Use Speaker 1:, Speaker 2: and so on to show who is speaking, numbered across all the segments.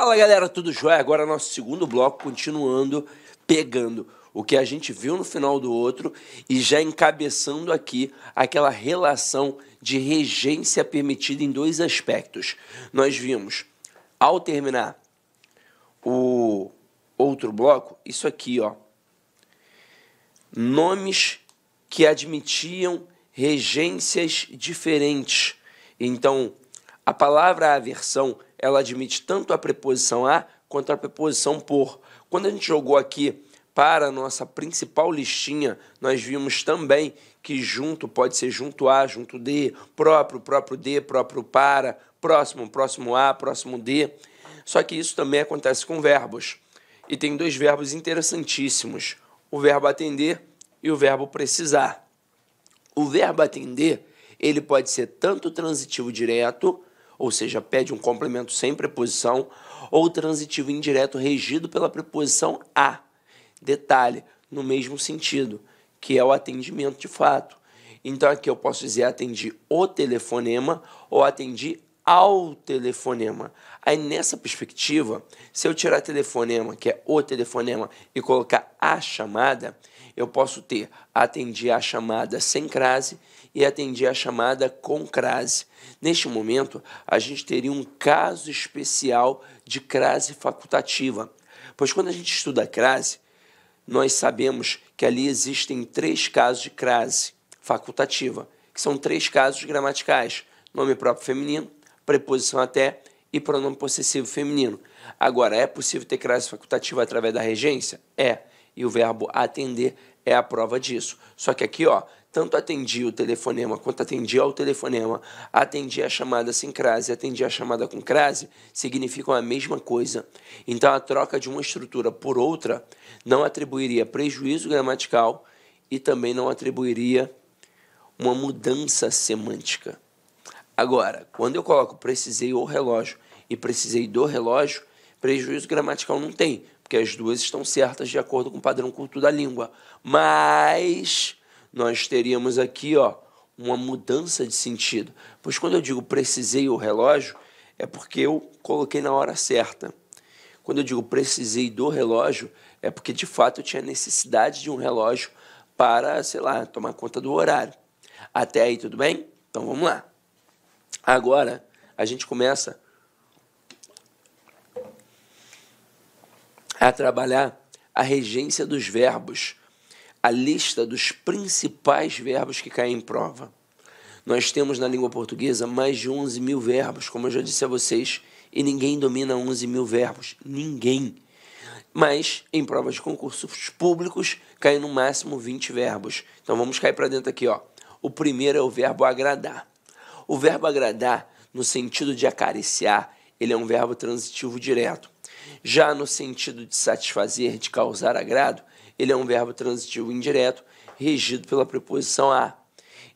Speaker 1: Fala galera, tudo jóia? Agora nosso segundo bloco, continuando, pegando o que a gente viu no final do outro e já encabeçando aqui aquela relação de regência permitida em dois aspectos. Nós vimos, ao terminar o outro bloco, isso aqui, ó, nomes que admitiam regências diferentes. Então, a palavra aversão, ela admite tanto a preposição a quanto a preposição por. Quando a gente jogou aqui para a nossa principal listinha, nós vimos também que junto pode ser junto a, junto de, próprio, próprio de, próprio para, próximo, próximo a, próximo de. Só que isso também acontece com verbos. E tem dois verbos interessantíssimos, o verbo atender e o verbo precisar. O verbo atender, ele pode ser tanto transitivo direto, ou seja, pede um complemento sem preposição, ou transitivo indireto regido pela preposição a. Detalhe, no mesmo sentido, que é o atendimento de fato. Então aqui eu posso dizer atendi o telefonema ou atendi ao telefonema. Aí nessa perspectiva, se eu tirar telefonema, que é o telefonema, e colocar a chamada, eu posso ter atendi a chamada sem crase e atendi a chamada com crase. Neste momento, a gente teria um caso especial de crase facultativa, pois quando a gente estuda a crase, nós sabemos que ali existem três casos de crase facultativa, que são três casos gramaticais: nome próprio feminino, preposição até e pronome possessivo feminino. Agora, é possível ter crase facultativa através da regência? É, e o verbo atender é a prova disso. Só que aqui, ó, tanto atendi o telefonema quanto atendi ao telefonema, atendi a chamada sem crase, atendi a chamada com crase, significam a mesma coisa. Então, a troca de uma estrutura por outra não atribuiria prejuízo gramatical e também não atribuiria uma mudança semântica. Agora, quando eu coloco precisei o relógio e precisei do relógio, prejuízo gramatical não tem, porque as duas estão certas de acordo com o padrão culto da língua. Mas nós teríamos aqui, ó, uma mudança de sentido. Pois quando eu digo precisei o relógio, é porque eu coloquei na hora certa. Quando eu digo precisei do relógio, é porque de fato eu tinha necessidade de um relógio para, sei lá, tomar conta do horário. Até aí tudo bem? Então vamos lá. Agora a gente começa a trabalhar a regência dos verbos, a lista dos principais verbos que caem em prova. Nós temos na língua portuguesa mais de 11 mil verbos, como eu já disse a vocês, e ninguém domina 11 mil verbos, ninguém. Mas em provas de concursos públicos caem no máximo 20 verbos. Então vamos cair para dentro aqui, ó. O primeiro é o verbo agradar. O verbo agradar, no sentido de acariciar, ele é um verbo transitivo direto. Já no sentido de satisfazer, de causar agrado, ele é um verbo transitivo indireto, regido pela preposição a.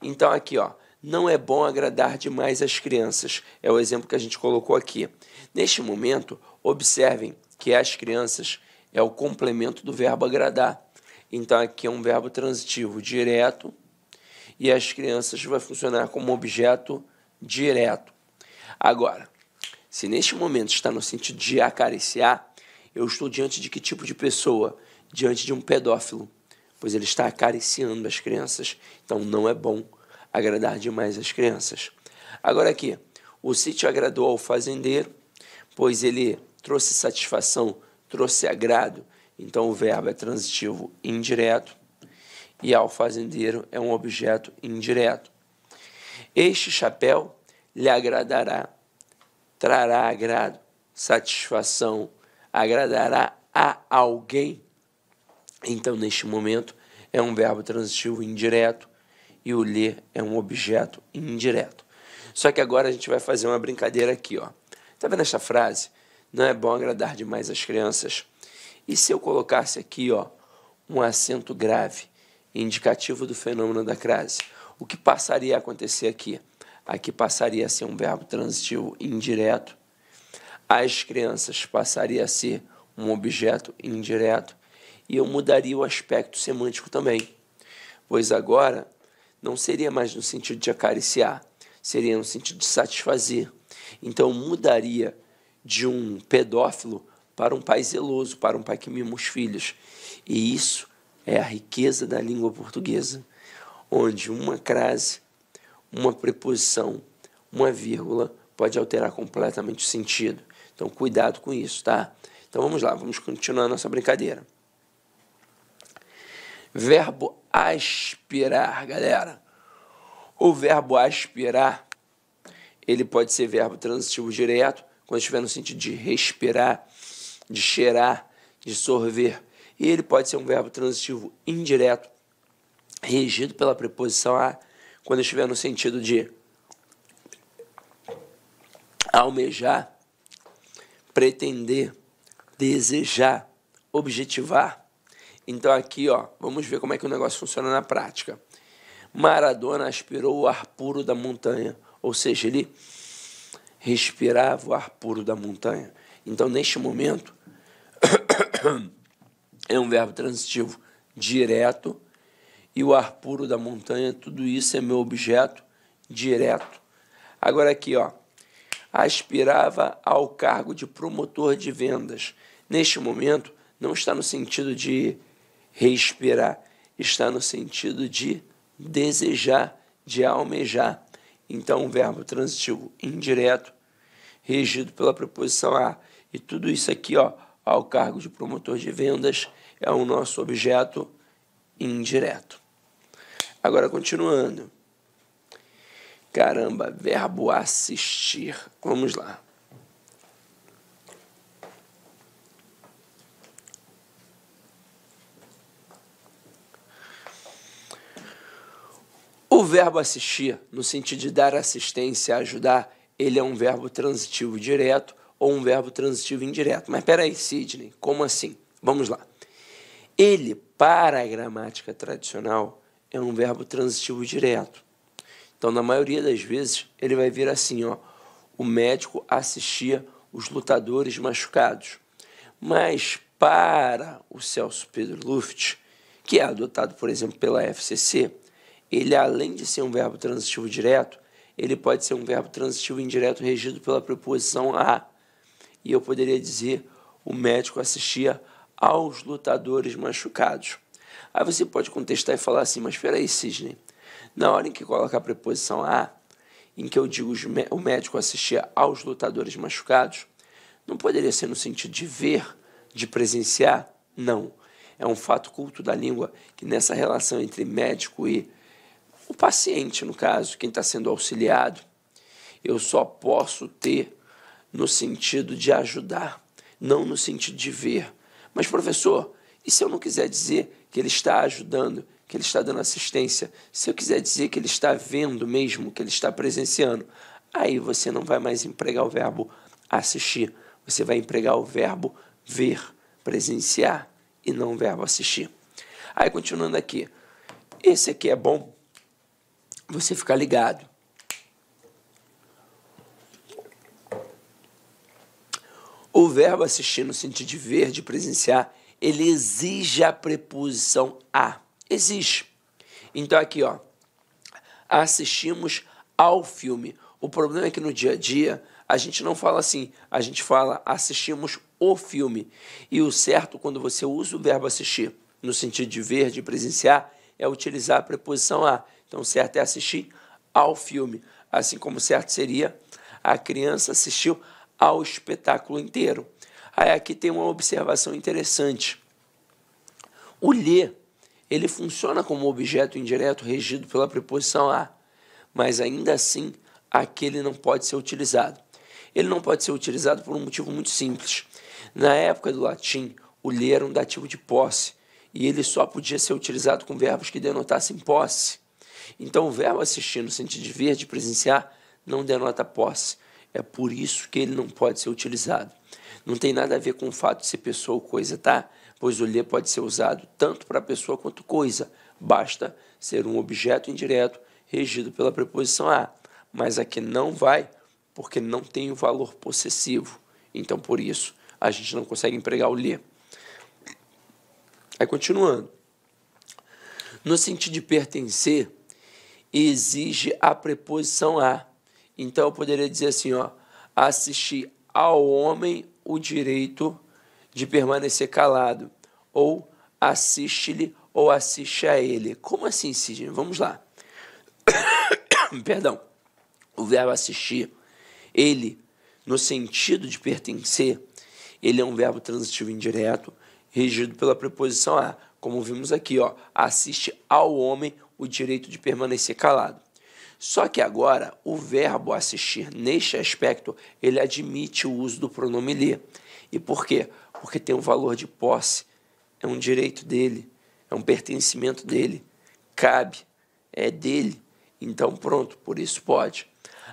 Speaker 1: Então aqui, ó, não é bom agradar demais as crianças. É o exemplo que a gente colocou aqui. Neste momento, observem que as crianças é o complemento do verbo agradar. Então aqui é um verbo transitivo direto e as crianças vai funcionar como objeto direto. Agora, se neste momento está no sentido de acariciar, eu estou diante de que tipo de pessoa? Diante de um pedófilo, pois ele está acariciando as crianças. Então não é bom agradar demais as crianças. Agora aqui, o sítio agradou ao fazendeiro, pois ele trouxe satisfação, trouxe agrado. Então o verbo é transitivo indireto e ao fazendeiro é um objeto indireto. Este chapéu lhe agradará, trará agrado, satisfação, agradará a alguém. Então, neste momento, é um verbo transitivo indireto e o ler é um objeto indireto. Só que agora a gente vai fazer uma brincadeira aqui, ó. Tá vendo essa frase? Não é bom agradar demais as crianças. E se eu colocasse aqui, ó, um acento grave, indicativo do fenômeno da crase? O que passaria a acontecer aqui? Aqui passaria a ser um verbo transitivo indireto. As crianças passaria a ser um objeto indireto. E eu mudaria o aspecto semântico também, pois agora não seria mais no sentido de acariciar, seria no sentido de satisfazer. Então, eu mudaria de um pedófilo para um pai zeloso, para um pai que mima os filhos. E isso é a riqueza da língua portuguesa, onde uma crase, uma preposição, uma vírgula pode alterar completamente o sentido. Então, cuidado com isso, tá? Então, vamos lá, vamos continuar a nossa brincadeira. Verbo aspirar, galera. O verbo aspirar, ele pode ser verbo transitivo direto, quando estiver no sentido de respirar, de cheirar, de sorver. E ele pode ser um verbo transitivo indireto, regido pela preposição a, quando estiver no sentido de almejar, pretender, desejar, objetivar. Então aqui, ó, vamos ver como é que o negócio funciona na prática. Maradona aspirou o ar puro da montanha, ou seja, ele respirava o ar puro da montanha. Então, neste momento, é um verbo transitivo direto, e o ar puro da montanha, tudo isso é meu objeto direto. Agora aqui, ó, aspirava ao cargo de promotor de vendas. Neste momento, não está no sentido de respirar, está no sentido de desejar, de almejar. Então, um verbo transitivo indireto, regido pela preposição a. E tudo isso aqui, ó, ao cargo de promotor de vendas, é o nosso objeto indireto. Agora, continuando. Caramba, verbo assistir. Vamos lá. O verbo assistir, no sentido de dar assistência, ajudar, ele é um verbo transitivo direto ou um verbo transitivo indireto. Mas peraí, Sidney, como assim? Vamos lá. Ele, para a gramática tradicional, é um verbo transitivo direto. Então, na maioria das vezes, ele vai vir assim, ó, o médico assistia os lutadores machucados. Mas para o Celso Pedro Luft, que é adotado, por exemplo, pela FCC, ele, além de ser um verbo transitivo direto, ele pode ser um verbo transitivo indireto regido pela preposição a. E eu poderia dizer, o médico assistia aos lutadores machucados. Aí você pode contestar e falar assim, mas espera aí, Sidney, na hora em que coloca a preposição a, em que eu digo o médico assistia aos lutadores machucados, não poderia ser no sentido de ver, de presenciar? Não. É um fato culto da língua que nessa relação entre médico e o paciente, no caso, quem está sendo auxiliado, eu só posso ter no sentido de ajudar, não no sentido de ver. Mas, professor, e se eu não quiser dizer que ele está ajudando, que ele está dando assistência, se eu quiser dizer que ele está vendo mesmo, que ele está presenciando, aí você não vai mais empregar o verbo assistir, você vai empregar o verbo ver, presenciar, e não o verbo assistir. Aí, continuando aqui, esse aqui é bom você ficar ligado. O verbo assistir, no sentido de ver, de presenciar, ele exige a preposição a. Exige. Então, aqui, ó, assistimos ao filme. O problema é que no dia a dia, a gente não fala assim, a gente fala assistimos o filme. E o certo, quando você usa o verbo assistir, no sentido de ver, de presenciar, é utilizar a preposição a. Então, o certo é assistir ao filme. Assim como o certo seria a criança assistiu ao espetáculo inteiro. Aí aqui tem uma observação interessante. O ler, ele funciona como objeto indireto regido pela preposição a, mas ainda assim, aqui ele não pode ser utilizado. Ele não pode ser utilizado por um motivo muito simples. Na época do latim, o ler era um dativo de posse, e ele só podia ser utilizado com verbos que denotassem posse. Então, o verbo assistir, no sentido de ver, de presenciar, não denota posse. É por isso que ele não pode ser utilizado. Não tem nada a ver com o fato de ser pessoa ou coisa, tá? Pois o ler pode ser usado tanto para pessoa quanto coisa. Basta ser um objeto indireto regido pela preposição a. Mas aqui não vai, porque não tem o valor possessivo. Então, por isso, a gente não consegue empregar o ler. Aí, continuando. No sentido de pertencer, exige a preposição a. Então, eu poderia dizer assim, ó, assistir ao homem o direito de permanecer calado, ou assiste-lhe ou assiste a ele. Como assim, Sidney? Vamos lá. Perdão. O verbo assistir, ele, no sentido de pertencer, ele é um verbo transitivo indireto, regido pela preposição a, como vimos aqui, ó, assiste ao homem o direito de permanecer calado. Só que agora, o verbo assistir, neste aspecto, ele admite o uso do pronome lhe. E por quê? Porque tem um valor de posse, é um direito dele, é um pertencimento dele, cabe, é dele. Então pronto, por isso pode.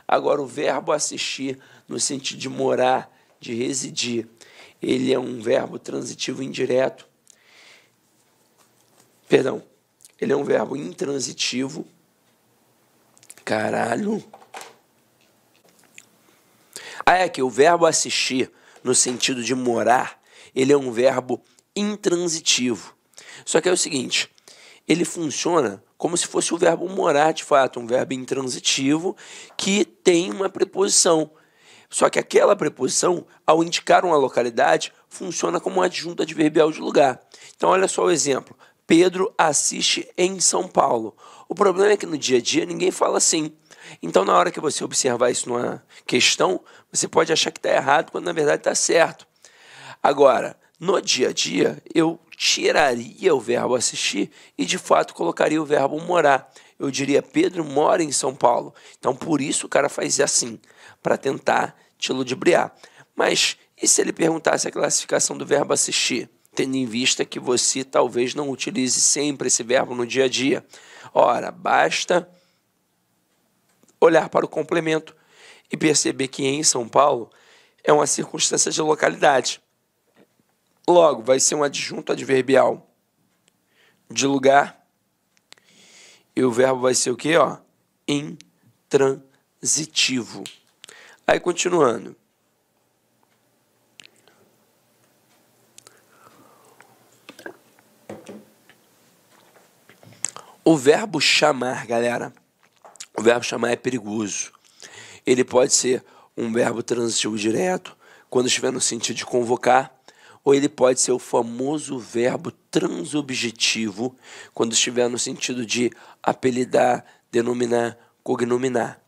Speaker 1: Agora, o verbo assistir, no sentido de morar, de residir, ele é um verbo transitivo indireto. Perdão, ele é um verbo intransitivo. Caralho. É que o verbo assistir, no sentido de morar, ele é um verbo intransitivo. Só que é o seguinte, ele funciona como se fosse o verbo morar, de fato, um verbo intransitivo que tem uma preposição. Só que aquela preposição, ao indicar uma localidade, funciona como um adjunto adverbial de lugar. Então, olha só o exemplo. Pedro assiste em São Paulo. O problema é que no dia a dia ninguém fala assim. Então, na hora que você observar isso numa questão, você pode achar que está errado, quando na verdade está certo. Agora, no dia a dia, eu tiraria o verbo assistir e, de fato, colocaria o verbo morar. Eu diria, Pedro mora em São Paulo. Então, por isso o cara faz assim, para tentar te ludibriar. Mas, e se ele perguntasse a classificação do verbo assistir? Tendo em vista que você talvez não utilize sempre esse verbo no dia a dia. Ora, basta olhar para o complemento e perceber que em São Paulo é uma circunstância de localidade. Logo, vai ser um adjunto adverbial de lugar. E o verbo vai ser o quê? Ó? Intransitivo. Aí, continuando. O verbo chamar, galera, o verbo chamar é perigoso. Ele pode ser um verbo transitivo direto, quando estiver no sentido de convocar, ou ele pode ser o famoso verbo transobjetivo, quando estiver no sentido de apelidar, denominar, cognominar.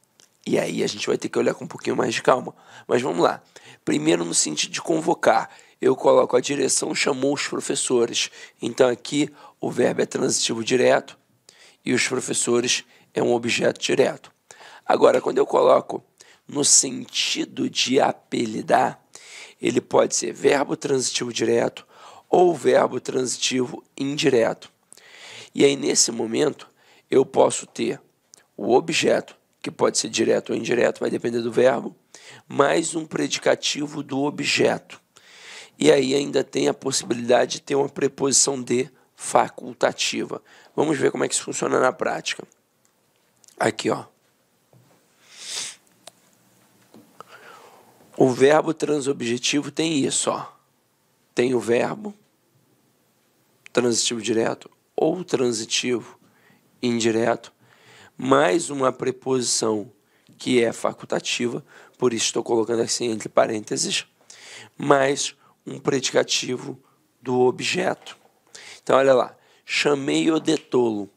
Speaker 1: E aí a gente vai ter que olhar com um pouquinho mais de calma. Mas vamos lá. Primeiro, no sentido de convocar, eu coloco a direção chamou os professores. Então aqui o verbo é transitivo direto e os professores é um objeto direto. Agora, quando eu coloco no sentido de apelidar, ele pode ser verbo transitivo direto ou verbo transitivo indireto. E aí, nesse momento, eu posso ter o objeto, que pode ser direto ou indireto, vai depender do verbo, mais um predicativo do objeto. E aí ainda tem a possibilidade de ter uma preposição de facultativa. Vamos ver como é que isso funciona na prática. Aqui, ó. O verbo transobjetivo tem isso, ó. Tem o verbo transitivo direto ou transitivo indireto, mais uma preposição que é facultativa, por isso estou colocando assim entre parênteses, mais um predicativo do objeto. Então, olha lá, chamei-o de tolo.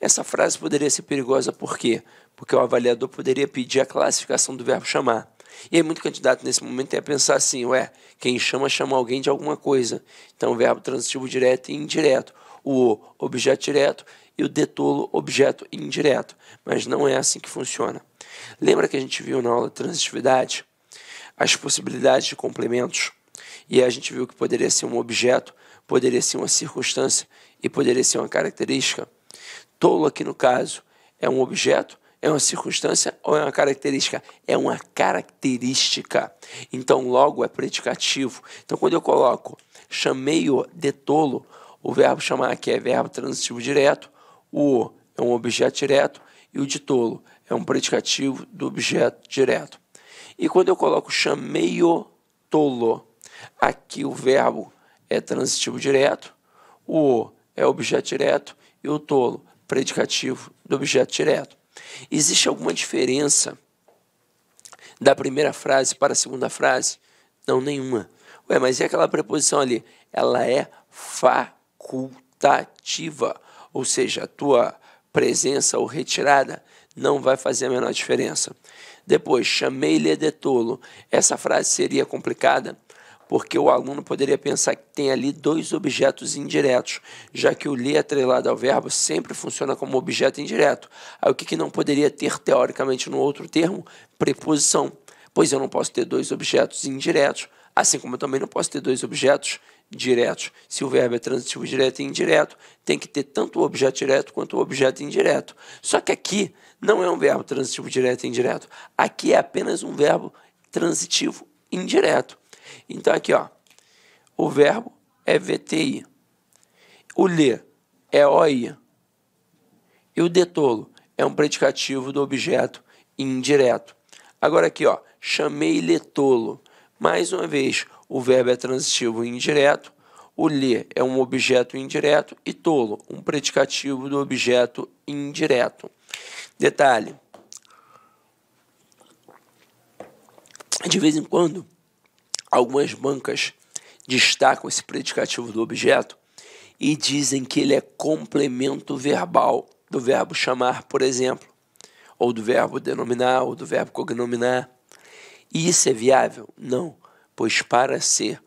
Speaker 1: Essa frase poderia ser perigosa por quê? Porque o avaliador poderia pedir a classificação do verbo chamar. E aí muito candidato nesse momento ia pensar assim, quem chama alguém de alguma coisa. Então, o verbo transitivo direto e indireto. O objeto direto e o de tolo, objeto indireto. Mas não é assim que funciona. Lembra que a gente viu na aula de transitividade as possibilidades de complementos? E a gente viu que poderia ser um objeto, poderia ser uma circunstância e poderia ser uma característica. Tolo aqui no caso é um objeto, é uma circunstância ou é uma característica? É uma característica. Então, logo é predicativo. Então, quando eu coloco chamei-o de tolo, o verbo chamar aqui é verbo transitivo direto, o é um objeto direto e o de tolo é um predicativo do objeto direto. E quando eu coloco chamei-o tolo, aqui o verbo é transitivo direto, o é objeto direto e o tolo, predicativo do objeto direto. Existe alguma diferença da primeira frase para a segunda frase? Não, nenhuma. Ué, mas e aquela preposição ali? Ela é facultativa, ou seja, a tua presença ou retirada não vai fazer a menor diferença. Depois, chamei-lhe de tolo. Essa frase seria complicada porque o aluno poderia pensar que tem ali dois objetos indiretos, já que o lhe atrelado ao verbo sempre funciona como objeto indireto. Aí o que não poderia ter, teoricamente, no outro termo? Preposição. Pois eu não posso ter dois objetos indiretos, assim como eu também não posso ter dois objetos diretos. Se o verbo é transitivo direto e indireto, tem que ter tanto o objeto direto quanto o objeto indireto. Só que aqui não é um verbo transitivo direto e indireto. Aqui é apenas um verbo transitivo indireto. Então aqui, ó, o verbo é VTI, o lhe é OI e o de tolo é um predicativo do objeto indireto. Agora aqui, ó, chamei-lhe tolo. Mais uma vez, o verbo é transitivo indireto, o lhe é um objeto indireto e tolo, um predicativo do objeto indireto. Detalhe, de vez em quando, algumas bancas destacam esse predicativo do objeto e dizem que ele é complemento verbal do verbo chamar, por exemplo, ou do verbo denominar, ou do verbo cognominar. E isso é viável? Não, pois para ser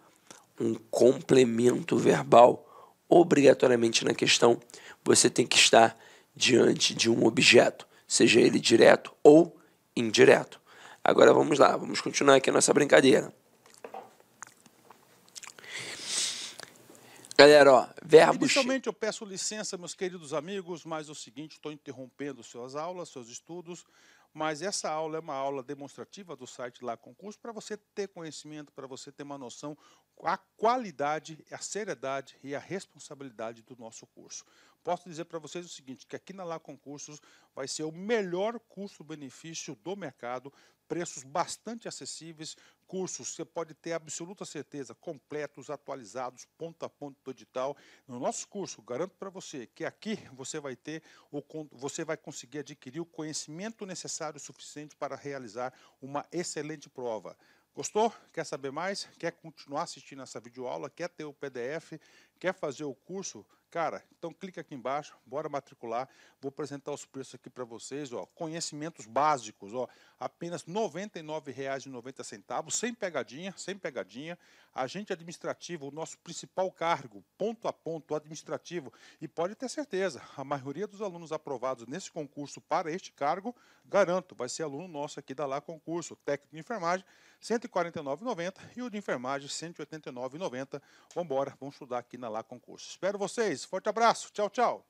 Speaker 1: um complemento verbal, obrigatoriamente na questão, você tem que estar diante de um objeto, seja ele direto ou indireto. Agora vamos lá, vamos continuar aqui a nossa brincadeira. Galera, ó, verbos...
Speaker 2: Inicialmente eu peço licença, meus queridos amigos, mas é o seguinte, estou interrompendo suas aulas, seus estudos, mas essa aula é uma aula demonstrativa do site Lá Concurso para você ter conhecimento, para você ter uma noção, a qualidade, a seriedade e a responsabilidade do nosso curso. Posso dizer para vocês o seguinte, que aqui na Lá Concursos vai ser o melhor custo-benefício do mercado, preços bastante acessíveis, cursos, você pode ter absoluta certeza, completos, atualizados, ponto a ponto do edital. No nosso curso, garanto para você que aqui você vai conseguir adquirir o conhecimento necessário suficiente para realizar uma excelente prova. Gostou? Quer saber mais? Quer continuar assistindo essa videoaula? Quer ter o PDF? Quer fazer o curso? Cara, então clica aqui embaixo, bora matricular. Vou apresentar os preços aqui para vocês, ó. Conhecimentos básicos, ó, apenas R$ 99,90, sem pegadinha, sem pegadinha. Agente administrativo, o nosso principal cargo, ponto a ponto administrativo. E pode ter certeza, a maioria dos alunos aprovados nesse concurso para este cargo, garanto, vai ser aluno nosso aqui da Lá Concurso, técnico de enfermagem, R$ 149,90 e o de enfermagem, R$ 189,90. Vamos embora, vamos estudar aqui na Lá Concurso. Espero vocês, forte abraço, tchau, tchau.